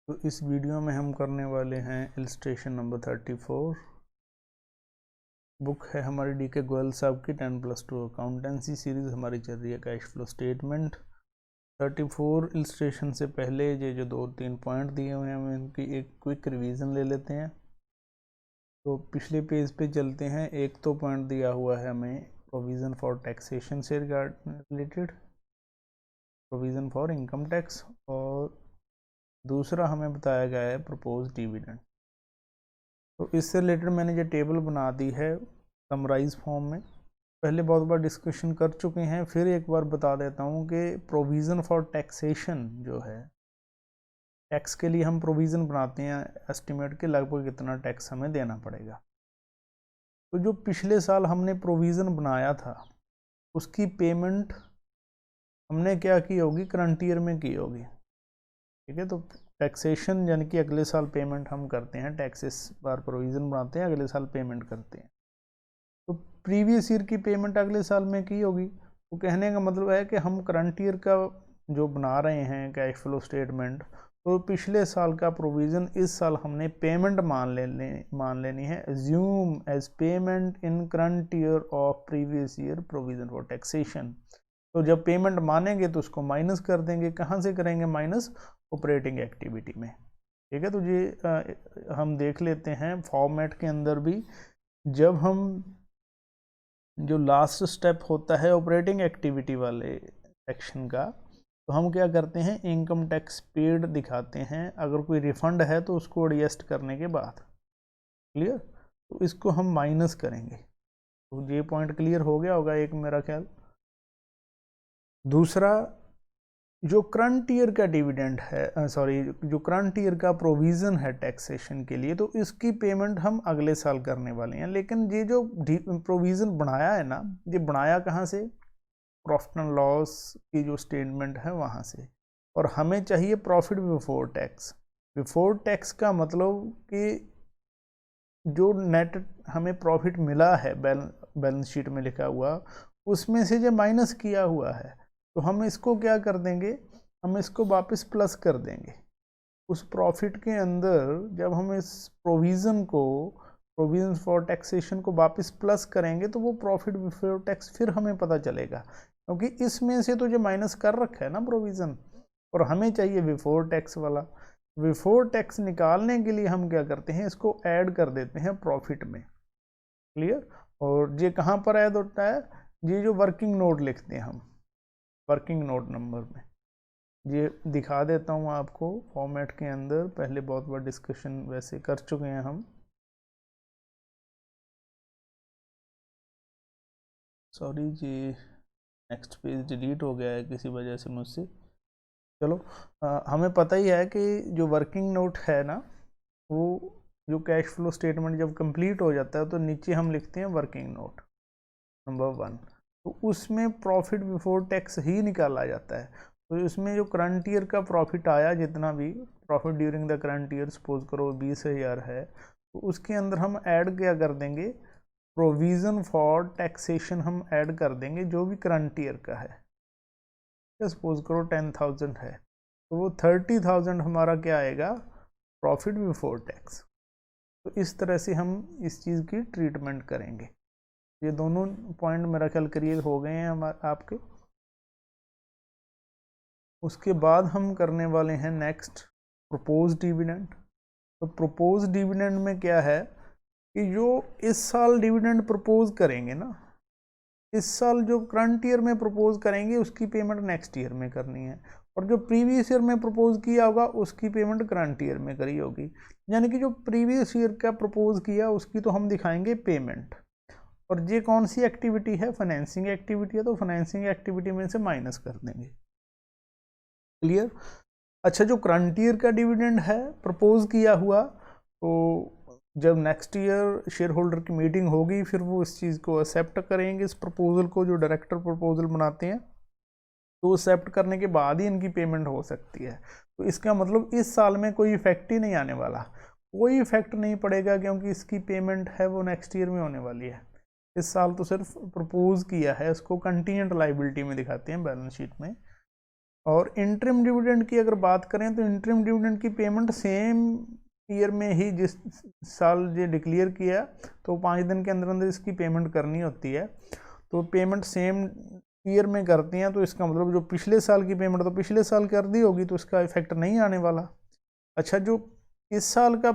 तो इस वीडियो में हम करने वाले हैं इलस्ट्रेशन नंबर 34। बुक है हमारी DK गोयल साहब की 10+2 अकाउंटेंसी सीरीज़ हमारी चल रही है कैश फ्लो स्टेटमेंट 34। इलस्ट्रेशन से पहले ये जो 2-3 पॉइंट दिए हुए हैं हम इनकी एक क्विक रिवीजन ले लेते हैं। तो पिछले पेज पे चलते हैं। एक तो पॉइंट दिया हुआ है हमें प्रोविज़न फॉर टैक्सेशन से related, provision for income tax, और दूसरा हमें बताया गया है प्रपोज डिविडेंड। तो इससे रिलेटेड मैंने ये टेबल बना दी है समराइज फॉर्म में। पहले बहुत बार डिस्कशन कर चुके हैं, फिर एक बार बता देता हूँ कि प्रोविज़न फॉर टैक्सेशन जो है, टैक्स के लिए हम प्रोविज़न बनाते हैं एस्टिमेट के लगभग कितना टैक्स हमें देना पड़ेगा। तो जो पिछले साल हमने प्रोविज़न बनाया था उसकी पेमेंट हमने क्या की होगी, करंट ईयर में की होगी। ठीक है, तो टैक्सेशन यानी कि अगले साल पेमेंट हम करते हैं, टैक्सेस बार प्रोविज़न बनाते हैं, अगले साल पेमेंट करते हैं। तो प्रीवियस ईयर की पेमेंट अगले साल में की होगी। तो कहने का मतलब है कि हम करंट ईयर का जो बना रहे हैं कैश फ्लो स्टेटमेंट, तो पिछले साल का प्रोविज़न इस साल हमने पेमेंट मान लेनी है, assume as payment in current year of previous year provision for taxation. तो जब पेमेंट मानेंगे तो उसको माइनस कर देंगे। कहाँ से करेंगे? माइनस ऑपरेटिंग एक्टिविटी में। ठीक है, तो ये हम देख लेते हैं फॉर्मेट के अंदर भी। जब हम जो लास्ट स्टेप होता है ऑपरेटिंग एक्टिविटी वाले सेक्शन का, तो हम क्या करते हैं, इनकम टैक्स पेड दिखाते हैं। अगर कोई रिफंड है तो उसको एडजस्ट करने के बाद, क्लियर, तो इसको हम माइनस करेंगे। तो ये पॉइंट क्लियर हो गया होगा एक, मेरा ख्याल। दूसरा, जो करंट ईयर का डिविडेंड है, जो करंट ईयर का प्रोविज़न है टैक्सेशन के लिए, तो इसकी पेमेंट हम अगले साल करने वाले हैं। लेकिन ये जो प्रोविज़न बनाया है ना, ये बनाया कहाँ से? प्रॉफिट एंड लॉस की जो स्टेटमेंट है वहाँ से। और हमें चाहिए profit before tax. Before tax का मतलब कि जो नेट हमें प्रॉफिट मिला है बैलेंस शीट में लिखा हुआ, उसमें से जो माइनस किया हुआ है, तो हम इसको क्या कर देंगे, हम इसको वापस प्लस कर देंगे उस प्रॉफिट के अंदर। जब हम इस प्रोविज़न फॉर टैक्सेशन को वापस प्लस करेंगे तो वो प्रॉफिट बिफोर टैक्स फिर हमें पता चलेगा, क्योंकि इसमें से तो जो माइनस कर रखा है ना प्रोविज़न, और हमें चाहिए बिफोर टैक्स वाला। बिफोर टैक्स निकालने के लिए हम क्या करते हैं, इसको ऐड कर देते हैं प्रॉफिट में। क्लियर? और ये कहाँ पर ऐड होता है? ये जो वर्किंग नोट लिखते हैं हम, वर्किंग नोट नंबर में, ये दिखा देता हूँ आपको फॉर्मेट के अंदर। पहले बहुत बार डिस्कशन वैसे कर चुके हैं हम। सॉरी जी, नेक्स्ट पेज डिलीट हो गया है किसी वजह से मुझसे। चलो, हमें पता ही है कि जो वर्किंग नोट है ना, वो जो कैश फ्लो स्टेटमेंट जब कंप्लीट हो जाता है तो नीचे हम लिखते हैं वर्किंग नोट नंबर 1। तो उसमें प्रॉफिट बिफोर टैक्स ही निकाला जाता है। तो इसमें जो करंट ईयर का प्रॉफिट आया, जितना भी profit during the current year, suppose करो 20,000 है, तो उसके अंदर हम ऐड क्या कर देंगे, प्रोविज़न फॉर टैक्सेशन हम ऐड कर देंगे जो भी करंट ईयर का है। सपोज करो 10,000 है, तो वो 30,000 हमारा क्या आएगा, प्रॉफिट बिफोर टैक्स। तो इस तरह से हम इस चीज़ की ट्रीटमेंट करेंगे। ये दोनों पॉइंट मेरा ख्याल क्लियर हो गए हैं आपके। उसके बाद हम करने वाले हैं नेक्स्ट प्रपोज डिविडेंड। तो प्रपोज डिविडेंड में क्या है कि जो इस साल डिविडेंड प्रपोज करेंगे ना, इस साल जो करंट ईयर में प्रपोज करेंगे उसकी पेमेंट नेक्स्ट ईयर में करनी है, और जो प्रीवियस ईयर में प्रपोज किया होगा उसकी पेमेंट करंट ईयर में करी होगी। यानी कि जो प्रीवियस ईयर का प्रपोज किया उसकी तो हम दिखाएंगे पेमेंट, और ये कौन सी एक्टिविटी है, फाइनेंसिंग एक्टिविटी है, तो फाइनेंसिंग एक्टिविटी में से माइनस कर देंगे। क्लियर? अच्छा, जो करंट ईयर का डिविडेंड है प्रपोज किया हुआ, तो जब नेक्स्ट ईयर शेयर होल्डर की मीटिंग होगी फिर वो इस चीज़ को एक्सेप्ट करेंगे, इस प्रपोजल को, जो डायरेक्टर प्रपोजल बनाते हैं, तो एक्सेप्ट करने के बाद ही इनकी पेमेंट हो सकती है। तो इसका मतलब इस साल में कोई इफेक्ट ही नहीं आने वाला, कोई इफेक्ट नहीं पड़ेगा, क्योंकि इसकी पेमेंट है वो नेक्स्ट ईयर में होने वाली है। इस साल तो सिर्फ प्रपोज किया है, इसको कंटीजेंट लाइबिलिटी में दिखाते हैं बैलेंस शीट में, और इंटरिम डिविडेंड की अगर बात करें तो इंटरिम डिविडेंड की पेमेंट सेम ईयर में ही, जिस साल ये डिक्लेयर किया तो 5 दिन के अंदर अंदर इसकी पेमेंट करनी होती है, तो पेमेंट सेम ईयर में करती हैं, तो इसका मतलब जो पिछले साल की पेमेंट तो पिछले साल कर दी होगी, तो इसका इफेक्ट नहीं आने वाला। अच्छा, जो इस साल का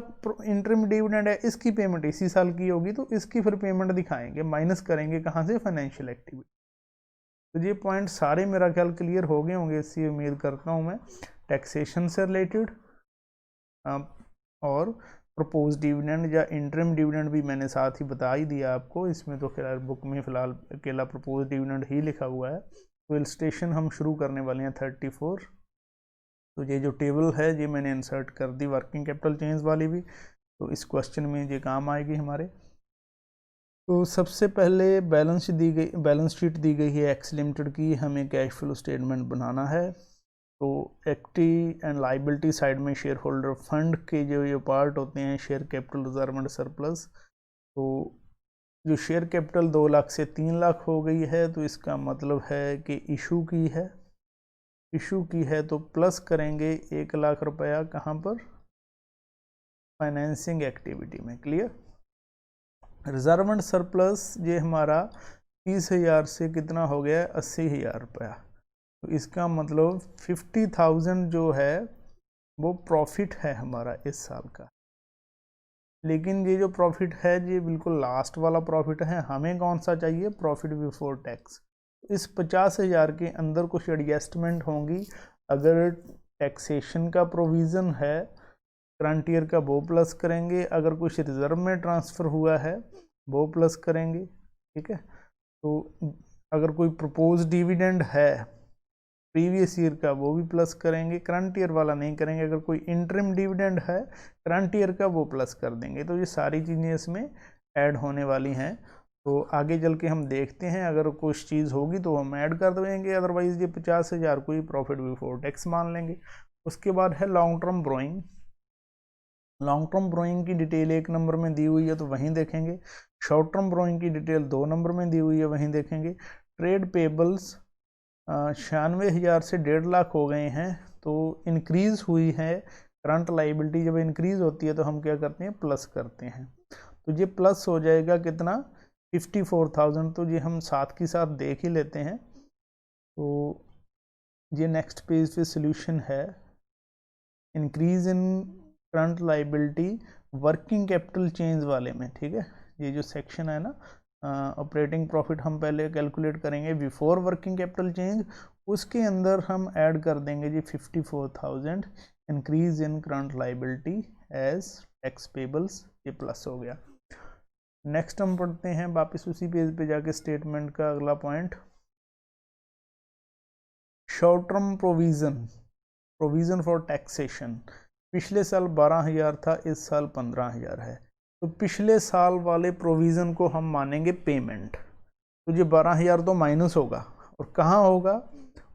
इंटरिम डिविडेंड है इसकी पेमेंट इसी साल की होगी, तो इसकी फिर पेमेंट दिखाएंगे, माइनस करेंगे कहाँ से, फाइनेंशियल एक्टिविटी। तो ये पॉइंट सारे मेरा ख्याल क्लियर हो गए होंगे, इससे उम्मीद करता हूँ मैं। टैक्सेशन से रिलेटेड और प्रपोज डिविडेंड या इंटरिम डिविडेंड भी मैंने साथ ही बता ही दिया आपको। इसमें तो खैर बुक में फ़िलहाल अकेला प्रपोज डिविडेंड ही लिखा हुआ है। तो इलस्ट्रेशन हम शुरू करने वाले हैं 34। तो ये जो टेबल है ये मैंने इंसर्ट कर दी, वर्किंग कैपिटल चेंज वाली भी, तो इस क्वेश्चन में ये काम आएगी हमारे। तो सबसे पहले बैलेंस शीट दी गई है एक्स लिमिटेड की, हमें कैश फ्लो स्टेटमेंट बनाना है। तो एक्टिव एंड लाइबिलिटी साइड में शेयर होल्डर फंड के जो ये पार्ट होते हैं, share capital, reserve and surplus, तो जो शेयर कैपिटल 2 लाख से 3 लाख हो गई है, तो इसका मतलब है कि इशू की है तो प्लस करेंगे 1 लाख रुपया कहाँ पर, फाइनेंसिंग एक्टिविटी में। क्लियर। रिजर्व एंड सरप्लस ये हमारा 30,000 से कितना हो गया, 80,000 रुपया, तो इसका मतलब 50,000 जो है वो प्रॉफिट है हमारा इस साल का। लेकिन ये जो प्रॉफिट है ये बिल्कुल लास्ट वाला प्रॉफिट है, हमें कौन सा चाहिए, प्रॉफिट बिफोर टैक्स। इस 50,000 के अंदर कुछ एडजस्टमेंट होंगी, अगर टैक्सेशन का प्रोविज़न है करंट ईयर का वो प्लस करेंगे, अगर कुछ रिजर्व में ट्रांसफ़र हुआ है वो प्लस करेंगे। ठीक है। तो अगर कोई प्रपोज डिविडेंड है प्रीवियस ईयर का वो भी प्लस करेंगे, करंट ईयर वाला नहीं करेंगे। अगर कोई इंटरिम डिविडेंड है करंट ईयर का वो प्लस कर देंगे। तो ये सारी चीज़ें इसमें ऐड होने वाली हैं। तो आगे चल के हम देखते हैं, अगर कुछ चीज़ होगी तो हम ऐड कर देंगे, अदरवाइज़ ये 50,000 को ही प्रॉफिट बिफोर टैक्स मान लेंगे। उसके बाद है लॉन्ग टर्म ब्रोइंग। लॉन्ग टर्म ब्रोइंग की डिटेल 1 नंबर में दी हुई है तो वहीं देखेंगे। शॉर्ट टर्म ब्रोइंग की डिटेल 2 नंबर में दी हुई है, वहीं देखेंगे। ट्रेड पेबल्स 96,000 से 1.5 लाख हो गए हैं, तो इंक्रीज़ हुई है करंट लाइबिलिटी। जब इंक्रीज़ होती है तो हम क्या करते हैं, प्लस करते हैं। तो ये प्लस हो जाएगा कितना, 54,000। तो ये हम साथ के साथ देख ही लेते हैं। तो ये नेक्स्ट पेज पे सोल्यूशन है, increase in current liability working capital change वाले में। ठीक है, ये जो सेक्शन है ना, ऑपरेटिंग प्रॉफिट हम पहले कैलकुलेट करेंगे बिफोर वर्किंग कैपिटल चेंज, उसके अंदर हम ऐड कर देंगे जी 54,000 increase in current liability as tax payables, ये प्लस हो गया। नेक्स्ट हम पढ़ते हैं वापस उसी पेज पे जाके स्टेटमेंट का अगला point, short term provision for taxation. पिछले साल 12,000 था, इस साल 15,000 है, तो पिछले साल वाले प्रोविज़न को हम मानेंगे पेमेंट। तो ये 12,000 तो माइनस होगा, और कहाँ होगा,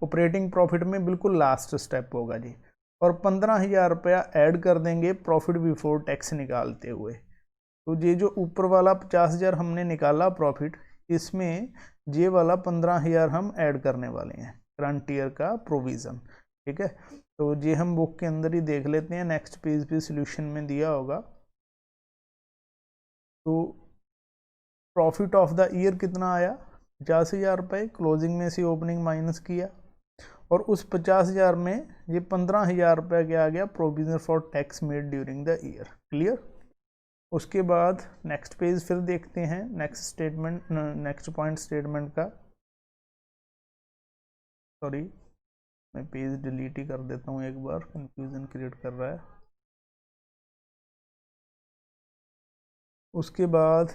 ऑपरेटिंग प्रॉफिट में बिल्कुल लास्ट स्टेप होगा जी। और 15,000 रुपया ऐड कर देंगे प्रॉफिट बिफोर टैक्स निकालते हुए। तो ये जो ऊपर वाला 50,000 हमने निकाला प्रॉफिट, इसमें ये वाला 15,000 हम ऐड करने वाले हैं, करंट ईयर का प्रोविज़न। ठीक है, तो ये हम बुक के अंदर ही देख लेते हैं, नेक्स्ट पेज पे सॉल्यूशन में दिया होगा। तो प्रॉफिट ऑफ द ईयर कितना आया, 50,000 रुपये, क्लोजिंग में से ओपनिंग माइनस किया, और उस 50,000 में ये 15,000 रुपये क्या आ गया, provision for tax made during the year. Clear. उसके बाद नेक्स्ट पेज फिर देखते हैं, नेक्स्ट पॉइंट स्टेटमेंट का, सॉरी मैं पेज डिलीट ही कर देता हूँ एक बार, कंफ्यूजन क्रिएट कर रहा है। उसके बाद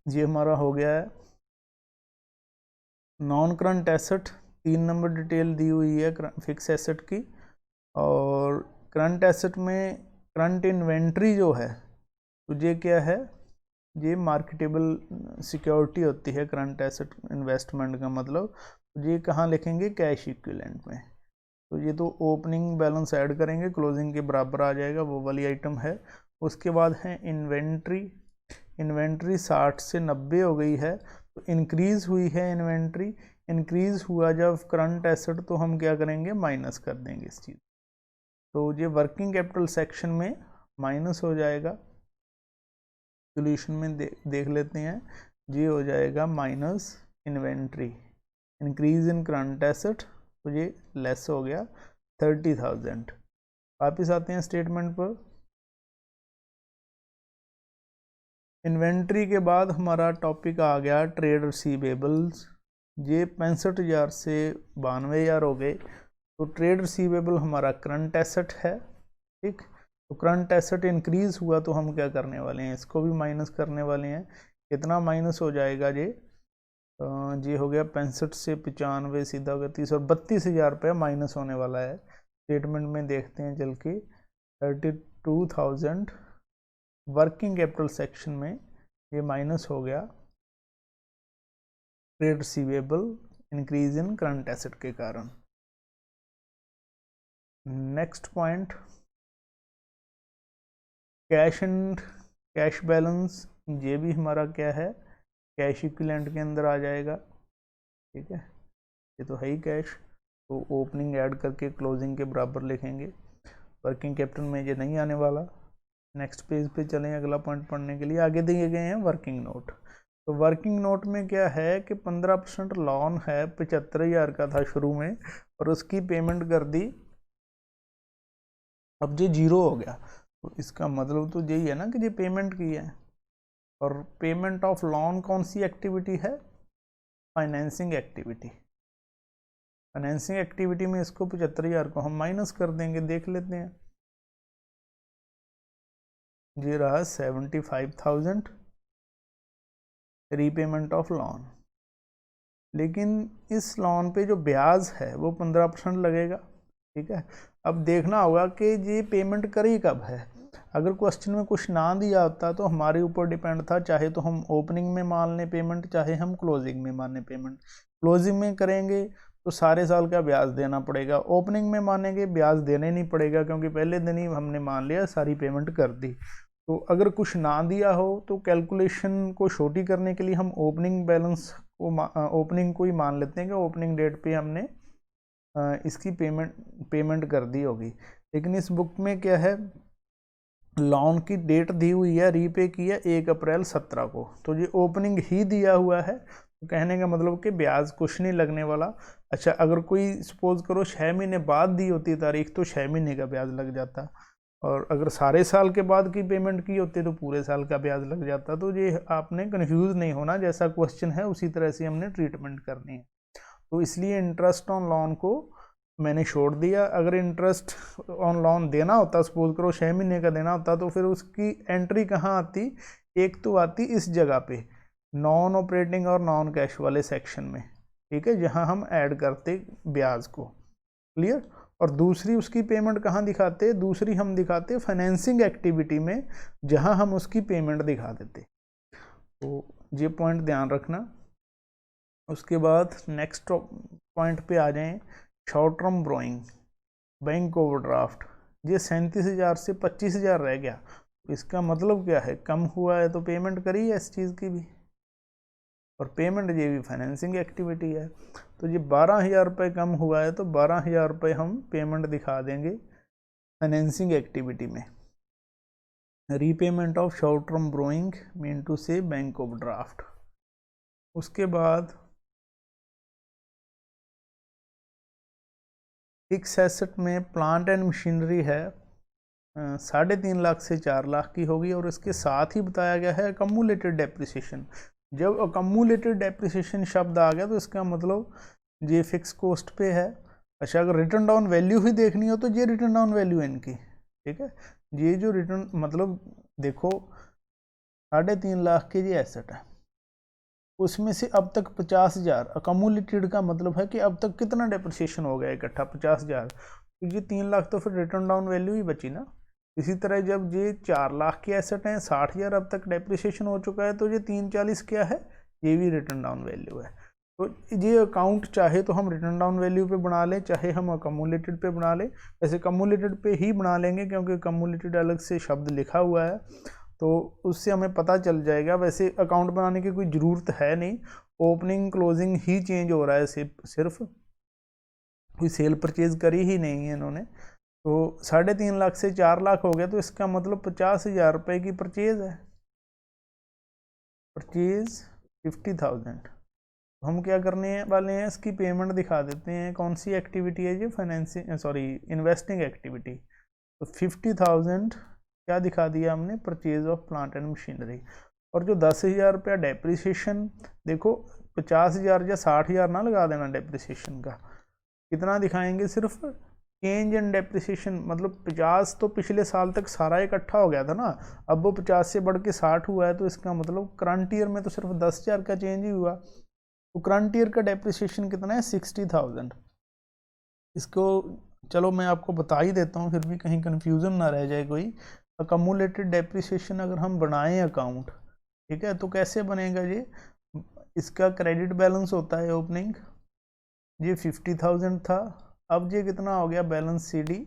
ये हमारा हो गया है non current asset, 3 number detail दी हुई है फिक्स एसेट की। और करंट एसेट में करंट इन्वेंट्री जो है, तो ये क्या है, ये मार्केटेबल सिक्योरिटी होती है करंट एसेट इन्वेस्टमेंट का मतलब। ये कहाँ लिखेंगे, कैश इक्विवेलेंट में। तो ये तो ओपनिंग बैलेंस ऐड करेंगे, क्लोजिंग के बराबर आ जाएगा, वो वाली आइटम है। उसके बाद है इन्वेंट्री 60 से 90 हो गई है, तो इंक्रीज़ हुई है इन्वेंट्री। इंक्रीज हुआ जब करंट एसेट तो हम क्या करेंगे, माइनस कर देंगे इस चीज़। तो ये वर्किंग कैपिटल सेक्शन में माइनस हो जाएगा, सोल्यूशन में देख लेते हैं, ये हो जाएगा minus inventory, increase in current asset, तो ये लेस हो गया 30,000। वापिस आते हैं स्टेटमेंट पर। इन्वेंट्री के बाद हमारा टॉपिक आ गया ट्रेड रिसीवेबल्स। ये 65,000 से 92,000 हो गए। तो ट्रेड रिसीवेबल हमारा करंट एसेट है, ठीक। तो करंट एसेट इंक्रीज हुआ तो हम क्या करने वाले हैं, इसको भी माइनस करने वाले हैं। कितना माइनस हो जाएगा, ये हो गया 65 से 95, सीधा हो गया 30, और 32,000 रुपये माइनस होने वाला है। स्टेटमेंट में देखते हैं चल के, 32,000 वर्किंग कैपिटल सेक्शन में ये माइनस हो गया trade receivable increase in current asset के कारण। Next point, cash and cash balance, ये भी हमारा क्या है, कैश इक्विवेलेंट के अंदर आ जाएगा, ठीक है। ये तो है ही कैश, तो ओपनिंग ऐड करके क्लोजिंग के बराबर लिखेंगे। वर्किंग कैपिटल में ये नहीं आने वाला। नेक्स्ट पेज पे चलें अगला पॉइंट पढ़ने के लिए। आगे दिए गए हैं वर्किंग नोट। तो वर्किंग नोट में क्या है कि 15% लोन है, 75,000 का था शुरू में, और उसकी पेमेंट कर दी, अब ये 0 हो गया। तो इसका मतलब तो यही है ना कि ये पेमेंट की है। और पेमेंट ऑफ लोन कौन सी एक्टिविटी है, फाइनेंसिंग एक्टिविटी। फाइनेंसिंग एक्टिविटी में इसको 75,000 को हम माइनस कर देंगे, देख लेते हैं। ये रहा 75,000 रीपेमेंट ऑफ लोन। लेकिन इस लोन पे जो ब्याज है वो 15% लगेगा, ठीक है। अब देखना होगा कि ये पेमेंट करी कब है। अगर क्वेश्चन में कुछ ना दिया होता तो हमारे ऊपर डिपेंड था, चाहे तो हम ओपनिंग में मान लें पेमेंट, चाहे हम क्लोजिंग में माने पेमेंट। क्लोजिंग में करेंगे तो सारे साल का ब्याज देना पड़ेगा, ओपनिंग में मानेंगे ब्याज देने नहीं पड़ेगा, क्योंकि पहले दिन ही हमने मान लिया सारी पेमेंट कर दी। तो अगर कुछ ना दिया हो तो कैलकुलेशन को छोटी करने के लिए हम ओपनिंग बैलेंस को ओपनिंग को ही मान लेते हैं कि ओपनिंग डेट पे हमने इसकी पेमेंट कर दी होगी। लेकिन इस बुक में क्या है, लोन की डेट दी हुई है, रीपे की है 1 अप्रैल 17 को, तो ये ओपनिंग ही दिया हुआ है। तो कहने का मतलब कि ब्याज कुछ नहीं लगने वाला। अच्छा, अगर कोई सपोज करो 6 महीने बाद दी होती तारीख तो 6 महीने का ब्याज लग जाता, और अगर सारे साल के बाद की पेमेंट की होती तो पूरे साल का ब्याज लग जाता। तो ये आपने कंफ्यूज नहीं होना, जैसा क्वेश्चन है उसी तरह से हमने ट्रीटमेंट करनी है। तो इसलिए इंटरेस्ट ऑन लोन को मैंने छोड़ दिया। अगर इंटरेस्ट ऑन लोन देना होता, सपोज करो 6 महीने का देना होता, तो फिर उसकी एंट्री कहाँ आती, एक तो आती इस जगह पे नॉन ऑपरेटिंग और नॉन कैश वाले सेक्शन में, ठीक है, जहाँ हम ऐड करते ब्याज को, क्लियर। और दूसरी उसकी पेमेंट कहाँ दिखाते, दूसरी हम दिखाते फाइनेंसिंग एक्टिविटी में, जहाँ हम उसकी पेमेंट दिखा देते। तो ये पॉइंट ध्यान रखना। उसके बाद नेक्स्ट पॉइंट पे आ जाएं, short term borrowing, bank overdraft. ये 37,000 से 25,000 रह गया। इसका मतलब क्या है, कम हुआ है तो पेमेंट करी है इस चीज़ की भी, और पेमेंट ये भी फाइनेंसिंग एक्टिविटी है। तो ये 12,000 रुपये कम हुआ है तो 12,000 रुपये हम पेमेंट दिखा देंगे फाइनेंसिंग एक्टिविटी में। Repayment of short term borrowing mean to say bank overdraft. उसके बाद फिक्स एसेट में प्लांट एंड मशीनरी है, 3.5 लाख से 4 लाख की होगी, और इसके साथ ही बताया गया है अकम्युलेटेड डेप्रिसिएशन। जब अकम्युलेटेड डेप्रिसिएशन शब्द आ गया तो इसका मतलब ये फिक्स कॉस्ट पे है। अच्छा, अगर रिटर्न डाउन वैल्यू ही देखनी हो तो ये रिटर्न डाउन वैल्यू है इनकी, ठीक है। ये जो रिटर्न मतलब देखो 3.5 लाख के ये एसेट है, उसमें से अब तक 50,000 अकम्युलेटेड का मतलब है कि अब तक कितना डेप्रिसिएशन हो गया इकट्ठा 50,000, तो ये 3 लाख तो फिर रिटर्न डाउन वैल्यू ही बची ना। इसी तरह जब ये 4 लाख के एसेट हैं, 60,000 अब तक डेप्रिसिएशन हो चुका है, तो ये 340 क्या है, ये भी रिटर्न डाउन वैल्यू है। तो ये अकाउंट चाहे तो हम रिटर्न डाउन वैल्यू पे बना लें, चाहे हम अकम्युलेटेड पे बना लें। वैसे अकम्युलेटेड पे ही बना लेंगे क्योंकि अकम्युलेटेड अलग से शब्द लिखा हुआ है, तो उससे हमें पता चल जाएगा। वैसे अकाउंट बनाने की कोई ज़रूरत है नहीं, ओपनिंग क्लोजिंग ही चेंज हो रहा है, सिर्फ कोई सेल परचेज करी ही नहीं है इन्होंने। तो 3.5 लाख से 4 लाख हो गया, तो इसका मतलब 50,000 रुपये की परचेज है, परचेज 50,000। हम क्या करने वाले हैं, इसकी पेमेंट दिखा देते हैं। कौन सी एक्टिविटी है ये, फाइनेंसिंग सॉरी इन्वेस्टिंग एक्टिविटी। तो 50,000 क्या दिखा दिया हमने, purchase of plant and machinery. और जो 10,000 रुपया डेप्रिसिएशन, देखो 50,000 या 60,000 ना लगा देना डेप्रिसिएशन का, कितना दिखाएंगे, सिर्फ चेंज एंड डेप्रिसिएशन। मतलब 50 तो पिछले साल तक सारा इकट्ठा हो गया था ना, अब वो 50 से बढ़ के 60 हुआ है, तो इसका मतलब करंट ईयर में तो सिर्फ 10,000 का चेंज ही हुआ। तो करंट ईयर का डेप्रिसिएशन कितना है, 60,000। इसको चलो मैं आपको बता ही देता हूँ, फिर भी कहीं कन्फ्यूज़न ना रह जाए कोई। अकमुलेटेड डेप्रिसिएशन अगर हम बनाएं अकाउंट, ठीक है, तो कैसे बनेगा ये, इसका क्रेडिट बैलेंस होता है ओपनिंग, ये 50,000 था, अब ये कितना हो गया balance C D,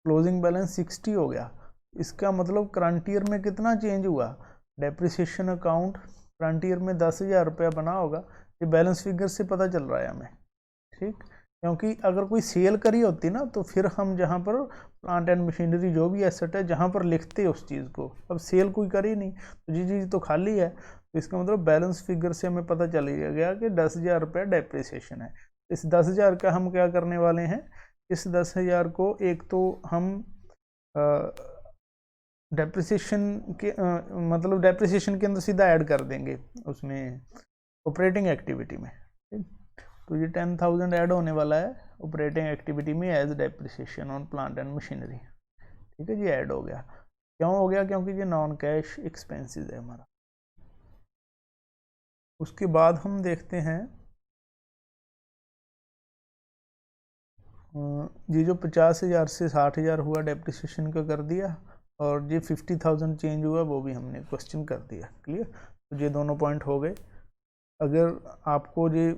closing balance 60 हो गया। इसका मतलब करंट ईयर में कितना चेंज हुआ, डेप्रिसिएशन अकाउंट करंट ईयर में 10,000 रुपया बना होगा, ये बैलेंस फिगर से पता चल रहा है हमें, ठीक। क्योंकि अगर कोई सेल करी होती ना, तो फिर हम जहाँ पर प्लांट एंड मशीनरी जो भी एसेट है जहाँ पर लिखते उस चीज़ को, अब सेल कोई करी नहीं तो ये चीज़ तो खाली है। तो इसका मतलब बैलेंस फिगर से हमें पता चल गया कि 10,000 रुपया डेप्रिसिएशन है। इस 10,000 का हम क्या करने वाले हैं, इस 10,000 को एक तो हम डेप्रिसिएशन के मतलब डेप्रिसिएशन के अंदर सीधा ऐड कर देंगे उसमें ऑपरेटिंग एक्टिविटी में, ठीक। तो ये 10,000 ऐड होने वाला है ऑपरेटिंग एक्टिविटी में as depreciation on plant and machinery, ठीक है जी, ऐड हो गया। क्यों हो गया, क्योंकि ये नॉन कैश एक्सपेंसेस है हमारा। उसके बाद हम देखते हैं ये जो 50,000 से 60,000 हुआ डेप्रिसिएशन का कर दिया, और ये 50,000 चेंज हुआ वो भी हमने क्वेश्चन कर दिया, क्लियर। तो ये दोनों पॉइंट हो गए। अगर आपको ये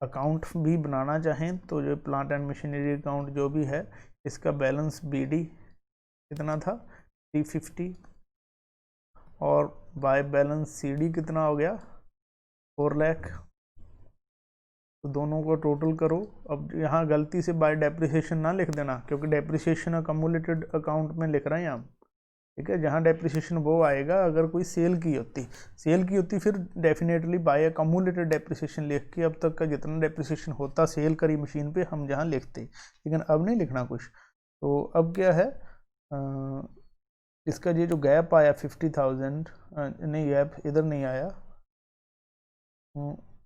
अकाउंट भी बनाना चाहें तो जो प्लांट एंड मशीनरी अकाउंट जो भी है, इसका बैलेंस बीडी कितना था 350, और बाय बैलेंस सीडी कितना हो गया 4 लाख। तो दोनों को टोटल करो। अब यहाँ गलती से बाय डेप्रिसिएशन ना लिख देना, क्योंकि डेप्रिसिएशन अकमुलेटेड अकाउंट में लिख रहे हैं हम, ठीक है। जहाँ डेप्रिसिएशन वो आएगा अगर कोई सेल की होती फिर डेफिनेटली बाय अकमुलेटेड डेप्रिसिएशन लिख के अब तक का जितना डेप्रिसिएशन होता सेल करी मशीन पे हम जहाँ लिखते, लेकिन अब नहीं लिखना कुछ। तो अब क्या है, इसका ये जो गैप आया 50,000, नहीं गैप इधर नहीं आया,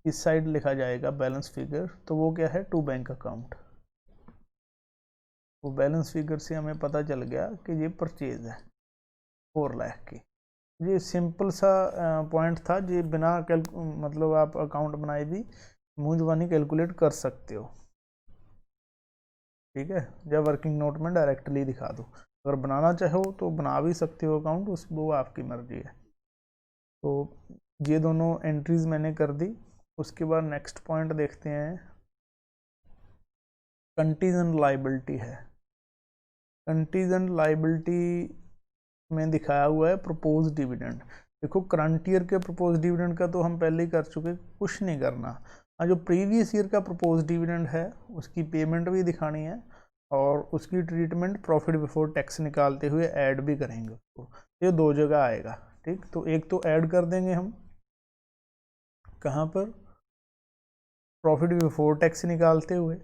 इस साइड लिखा जाएगा बैलेंस फिगर। तो वो क्या है, टू बैंक अकाउंट। वो बैलेंस फिगर से हमें पता चल गया कि ये परचेज है 4 लाख की। ये सिंपल सा पॉइंट था, ये बिना मतलब आप अकाउंट बनाए भी मुंह जुबानी कैलकुलेट कर सकते हो, ठीक है, या वर्किंग नोट में डायरेक्टली दिखा दो। अगर बनाना चाहो तो बना भी सकते हो अकाउंट, उस वो आपकी मर्जी है। तो ये दोनों एंट्रीज मैंने कर दी। उसके बाद नेक्स्ट पॉइंट देखते हैं, कंटीजेंट लायबिलिटी है। कंटीजेंट लायबिलिटी में दिखाया हुआ है प्रपोज डिविडेंड। देखो करंट ईयर के प्रपोज डिविडेंड का तो हम पहले ही कर चुके, कुछ नहीं करना। हाँ, जो प्रीवियस ईयर का प्रपोज डिविडेंड है उसकी पेमेंट भी दिखानी है, और उसकी ट्रीटमेंट प्रॉफिट बिफोर टैक्स निकालते हुए ऐड भी करेंगे उसको। ये दो जगह आएगा, ठीक। तो एक तो ऐड कर देंगे हम कहाँ पर, प्रॉफिट बिफोर टैक्स निकालते हुए।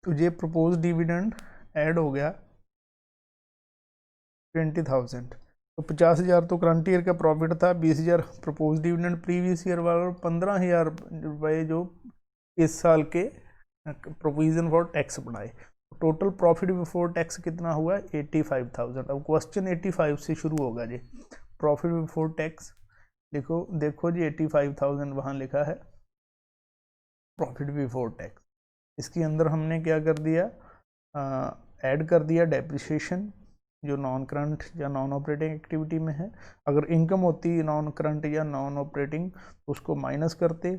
तो ये प्रपोज डिविडेंड ऐड हो गया 20,000। तो 50,000 तो करंट ईयर का प्रॉफिट था, 20,000 प्रपोज डिविडेंड प्रीवियस ईयर वाला, और 15,000 रुपये जो इस साल के प्रोविजन फॉर टैक्स बढ़ाए। टोटल प्रॉफिट बिफोर टैक्स कितना हुआ, 85,000। अब क्वेश्चन 85 से शुरू होगा जी। प्रॉफिट बिफोर टैक्स देखो जी 85,000 वहाँ लिखा है प्रॉफिट बिफोर टैक्स। इसके अंदर हमने क्या कर दिया, ऐड कर दिया डेप्रिसिएशन जो नॉन करंट या नॉन ऑपरेटिंग एक्टिविटी में है। अगर इनकम होती नॉन करंट या नॉन ऑपरेटिंग उसको माइनस करते।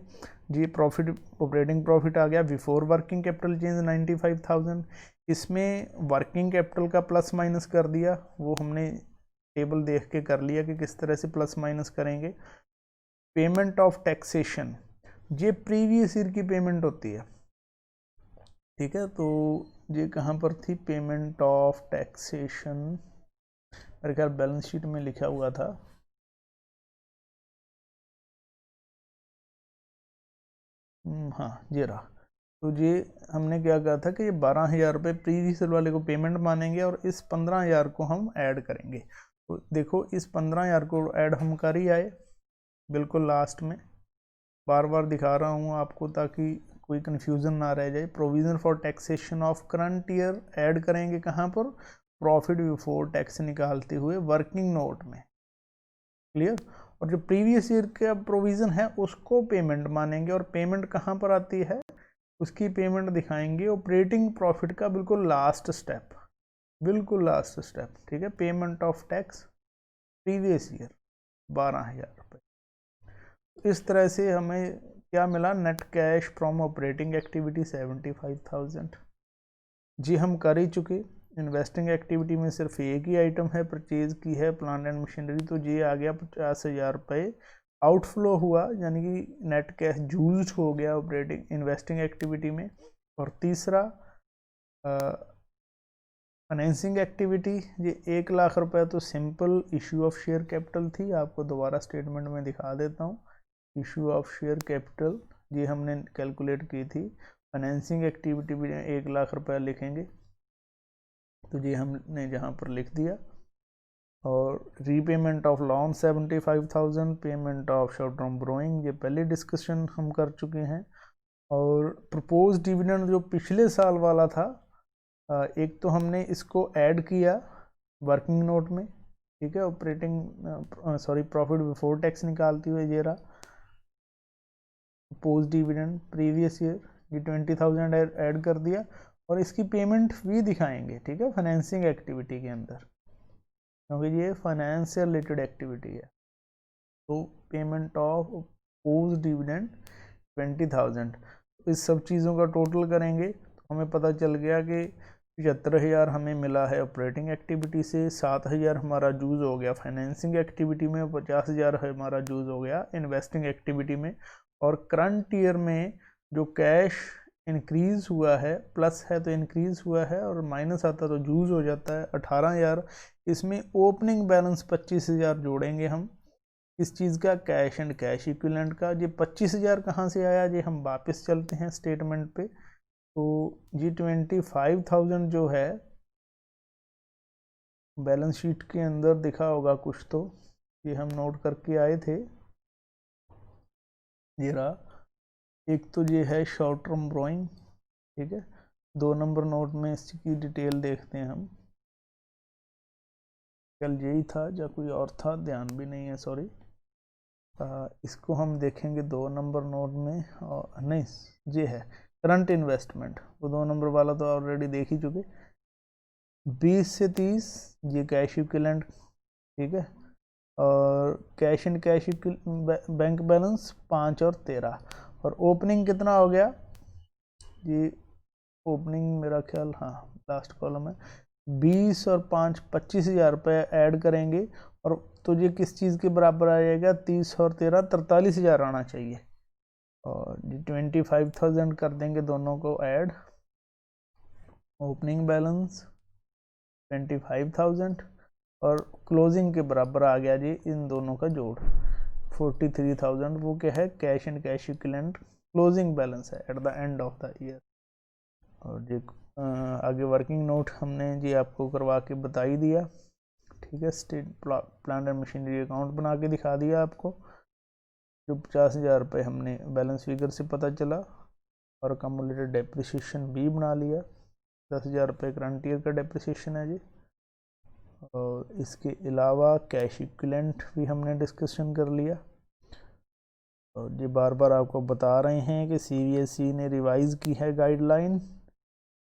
जी प्रॉफिट ऑपरेटिंग प्रॉफिट आ गया बिफोर वर्किंग कैपिटल चेंज 95,000। इसमें वर्किंग कैपिटल का प्लस माइनस कर दिया, वो हमने टेबल देख के कर लिया कि किस तरह से प्लस माइनस करेंगे। पेमेंट ऑफ टैक्सेशन, ये प्रीवियस ईयर की पेमेंट होती है, ठीक है। तो ये कहाँ पर थी, पेमेंट ऑफ टैक्सेशन, मेरे ख्याल बैलेंस शीट में लिखा हुआ था, हाँ ये रहा। तो ये हमने क्या कहा था कि ये 12,000 रुपये प्रीवियस वाले को पेमेंट मानेंगे और इस 15,000 को हम ऐड करेंगे। तो देखो इस 15,000 को ऐड हम कर ही आए बिल्कुल लास्ट में, बार बार दिखा रहा हूँ आपको ताकि कोई कन्फ्यूज़न ना रह जाए। Provision for taxation of current year add करेंगे कहाँ पर, प्रॉफिट बिफोर टैक्स निकालते हुए वर्किंग नोट में, क्लियर। और जो प्रीवियस ईयर का प्रोविज़न है उसको पेमेंट मानेंगे, और पेमेंट कहाँ पर आती है, उसकी पेमेंट दिखाएंगे ऑपरेटिंग प्रॉफिट का बिल्कुल लास्ट स्टेप, बिल्कुल लास्ट स्टेप, ठीक है। Payment of tax previous year 12,000 रुपये। इस तरह से हमें क्या मिला, net cash from operating activity 75,000। जी हम कर ही चुके, इन्वेस्टिंग एक्टिविटी में सिर्फ एक ही आइटम है परचेज की है प्लांट एंड मशीनरी, तो ये आ गया 50,000 रुपये आउटफ्लो हुआ, यानी कि नेट कैश यूज हो गया ऑपरेटिंग इन्वेस्टिंग एक्टिविटी में। और तीसरा फाइनेंसिंग एक्टिविटी, ये 1,00,000 रुपये तो simple issue of share capital थी, आपको दोबारा स्टेटमेंट में दिखा देता हूँ। इशू ऑफ शेयर कैपिटल ये हमने कैलकुलेट की थी। फाइनेंसिंग एक्टिविटी भी 1,00,000 रुपये लिखेंगे, तो ये हमने जहाँ पर लिख दिया। और repayment of loan 75,000, payment of short term borrowing ये पहले डिस्कशन हम कर चुके हैं। और प्रपोज डिविडेंड जो पिछले साल वाला था, एक तो हमने इसको ऐड किया वर्किंग नोट में, ठीक है। Operating sorry profit before tax निकालते हुए ये रहा प्रपोज डिविडेंड प्रीवियस ईयर, ये 20,000 ऐड कर दिया, और इसकी पेमेंट भी दिखाएंगे, ठीक है, फाइनेंसिंग एक्टिविटी के अंदर, क्योंकि ये फाइनेंस से रिलेटेड एक्टिविटी है। तो पेमेंट ऑफ प्रपोज डिविडेंड 20,000, इस सब चीज़ों का टोटल करेंगे तो हमें पता चल गया कि 75,000 हमें मिला है ऑपरेटिंग एक्टिविटी से, 7,000 हमारा यूज़ हो गया फाइनेंसिंग एक्टिविटी में, 50,000 हमारा यूज़ हो गया इन्वेस्टिंग एक्टिविटी में। और करंट ईयर में जो कैश इंक्रीज़ हुआ है, प्लस है तो इंक्रीज़ हुआ है, और माइनस आता तो यूज़ हो जाता है 18,000। इसमें ओपनिंग बैलेंस 25,000 जोड़ेंगे हम, इस चीज़ का कैश एंड कैश इक्विवेलेंट का। ये 25,000 कहाँ से आया, ये हम वापस चलते हैं स्टेटमेंट पे। तो ये 25,000 जो है बैलेंस शीट के अंदर दिखा होगा कुछ, तो ये हम नोट करके आए थे, ये रहा। एक तो ये है शॉर्ट टर्म बोरोइंग, ठीक है। 2 नंबर नोट में इसकी डिटेल देखते हैं हम, कल यही था या कोई और था, ध्यान भी नहीं है, सॉरी। इसको हम देखेंगे 2 नंबर नोट में, और नहीं ये है करंट इन्वेस्टमेंट, वो 2 नंबर वाला तो ऑलरेडी देख ही चुके। 20 से 30 ये कैश इक्विवेलेंट, ठीक है। और cash and cash bank balance 5 और 13। और ओपनिंग कितना हो गया, ये ओपनिंग मेरा ख्याल, हाँ लास्ट कॉलम है, 20 और 5 25,000 रुपये ऐड करेंगे, और तो ये किस चीज़ के बराबर आ जाएगा, 30 और 13 43,000 आना चाहिए। और ये 25,000 कर देंगे दोनों को ऐड, ओपनिंग बैलेंस 25,000 और क्लोजिंग के बराबर आ गया जी इन दोनों का जोड़ 43,000। वो क्या है, cash and cash equivalent closing balance है at the end of the year. और ये आगे वर्किंग नोट हमने जी आपको करवा के बता ही दिया, ठीक है। State plant and machinery account बना के दिखा दिया आपको, जो 50,000 रुपये हमने बैलेंस फिगर से पता चला, और अकम्युलेटेड डेप्रिसिएशन भी बना लिया, 10,000 रुपये करंट ईयर का डेप्रिसिएशन है जी। और इसके अलावा कैश इक्विवेलेंट भी हमने डिस्कशन कर लिया। और ये बार बार आपको बता रहे हैं कि CBSE ने रिवाइज़ की है गाइडलाइन,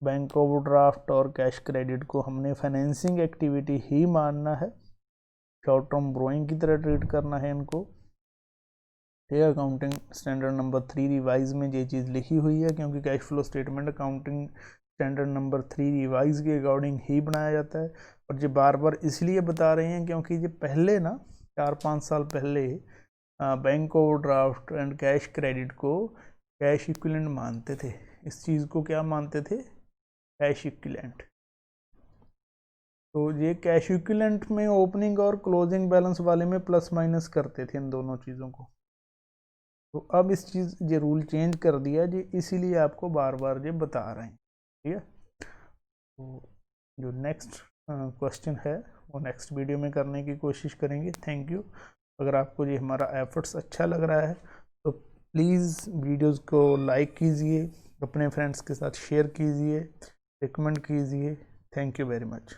बैंक ओवरड्राफ्ट और कैश क्रेडिट को हमने फाइनेंसिंग एक्टिविटी ही मानना है, शॉर्ट टर्म बोरोइंग की तरह ट्रीट करना है इनको, ठीक है। अकाउंटिंग स्टैंडर्ड नंबर 3 रिवाइज में ये चीज़ लिखी हुई है, क्योंकि cash flow statement accounting standard number 3 revise के अकॉर्डिंग ही बनाया जाता है। और ये बार बार इसलिए बता रहे हैं क्योंकि ये पहले ना 4-5 साल पहले bank overdraft and cash credit को कैश इक्विवेलेंट मानते थे। इस चीज़ को क्या मानते थे? Cash equivalent. तो ये कैश इक्विवेलेंट में ओपनिंग और क्लोजिंग बैलेंस वाले में प्लस माइनस करते थे इन दोनों चीज़ों को। तो अब इस चीज़ ये रूल चेंज कर दिया जी, इसीलिए आपको बार बार ये बता रहे हैं। ठीक है, तो जो नेक्स्ट क्वेश्चन है वो नेक्स्ट वीडियो में करने की कोशिश करेंगे। Thank you. अगर आपको ये हमारा एफर्ट्स अच्छा लग रहा है तो प्लीज़ वीडियोज़ को लाइक कीजिए, अपने फ्रेंड्स के साथ शेयर कीजिए, रिकमेंड कीजिए। Thank you very much.